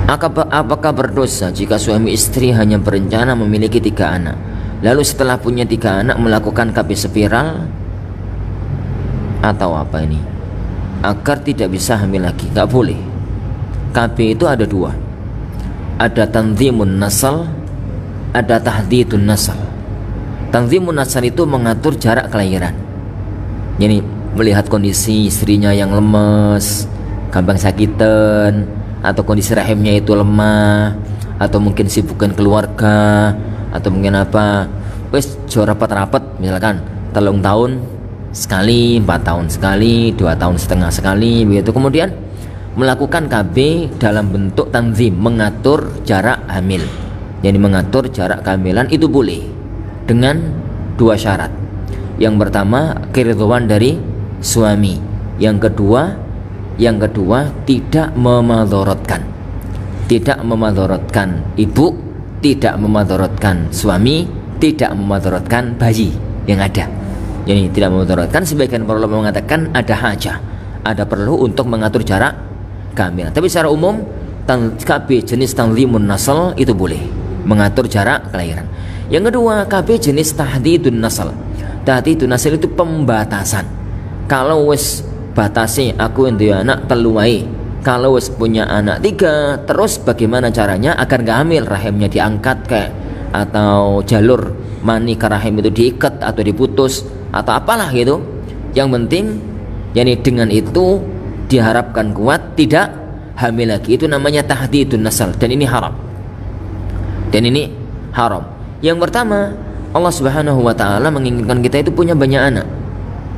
Apakah berdosa jika suami istri hanya berencana memiliki 3 anak, lalu setelah punya 3 anak melakukan KB spiral atau apa ini, agar tidak bisa hamil lagi? Gak boleh. KB itu ada 2, ada tanzimun nasal, ada tahdidun nasal. Tanzimun nasal itu mengatur jarak kelahiran, jadi melihat kondisi istrinya yang lemes, gampang sakitan, atau kondisi rahimnya itu lemah, atau mungkin sibukkan keluarga, atau mungkin apa, wes jauh rapat-rapat, misalkan 3 tahun sekali, 4 tahun sekali, 2 tahun setengah sekali, begitu. Kemudian melakukan KB dalam bentuk tanzim, mengatur jarak hamil. Jadi mengatur jarak kehamilan itu boleh dengan 2 syarat. Yang pertama, keridhaan dari suami. Yang kedua tidak memadorotkan ibu, tidak memadorotkan suami, tidak memadorotkan bayi yang ada. Jadi tidak memadorotkan. Sebagian para ulama mengatakan ada hajah, ada perlu untuk mengatur jarak kehamilan. Tapi secara umum KB jenis tanzimun nasal itu boleh mengatur jarak kelahiran. Yang kedua, KB jenis tahdidun nasal. Tahdidun nasal itu pembatasan. Kalau wis batasi aku yang dia anak teluai, kalau wis punya anak 3, terus bagaimana caranya agar gak hamil? Rahimnya diangkat kayak, atau jalur mani ke rahim itu diikat atau diputus atau apalah gitu. Yang penting yani dengan itu diharapkan kuat tidak hamil lagi. Itu namanya tahdidun nasal, dan ini haram. Yang pertama, Allah Subhanahu wa taala menginginkan kita itu punya banyak anak.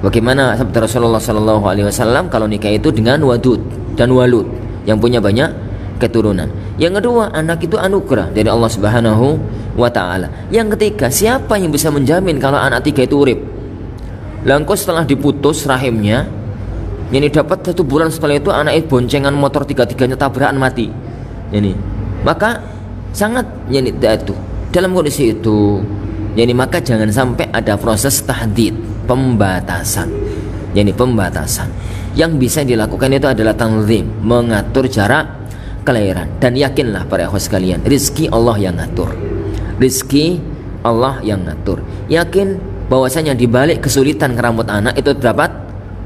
Bagaimana sabda Rasulullah sallallahu alaihi wasallam, kalau nikah itu dengan wadud dan walud, yang punya banyak keturunan. Yang kedua, anak itu anugerah dari Allah Subhanahu wa taala. Yang ketiga, siapa yang bisa menjamin kalau anak 3 itu urip? Langkau setelah diputus rahimnya, ini dapat 1 bulan setelah itu anak boncengan motor 3-3-nya tabrakan mati. Ini maka sangat yani itu dalam kondisi itu, jadi maka jangan sampai ada proses tahdid, pembatasan. Jadi pembatasan yang bisa dilakukan itu adalah tanzim, mengatur jarak kelahiran. Dan yakinlah para ikhwan sekalian, rizki Allah yang ngatur. Rizki Allah yang ngatur. Yakin bahwasanya di balik kesulitan ngeramut anak itu terdapat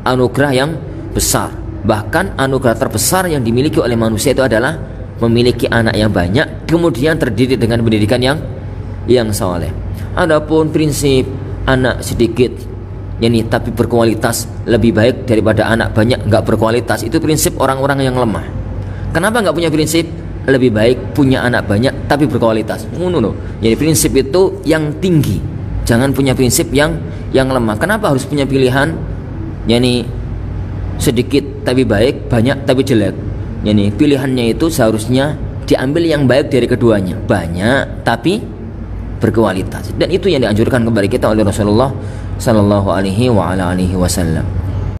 anugerah yang besar. Bahkan anugerah terbesar yang dimiliki oleh manusia itu adalah memiliki anak yang banyak, kemudian terdidik dengan pendidikan yang saleh. Adapun prinsip anak sedikit yani tapi berkualitas lebih baik daripada anak banyak nggak berkualitas, itu prinsip orang-orang yang lemah. Kenapa nggak punya prinsip lebih baik punya anak banyak tapi berkualitas? Jadi prinsip itu yang tinggi, jangan punya prinsip yang lemah. Kenapa harus punya pilihan yani sedikit tapi baik, banyak tapi jelek? Yani pilihannya itu seharusnya diambil yang baik dari keduanya, banyak tapi berkualitas. Dan itu yang dianjurkan kepada kita oleh Rasulullah sallallahu alaihi wasallam.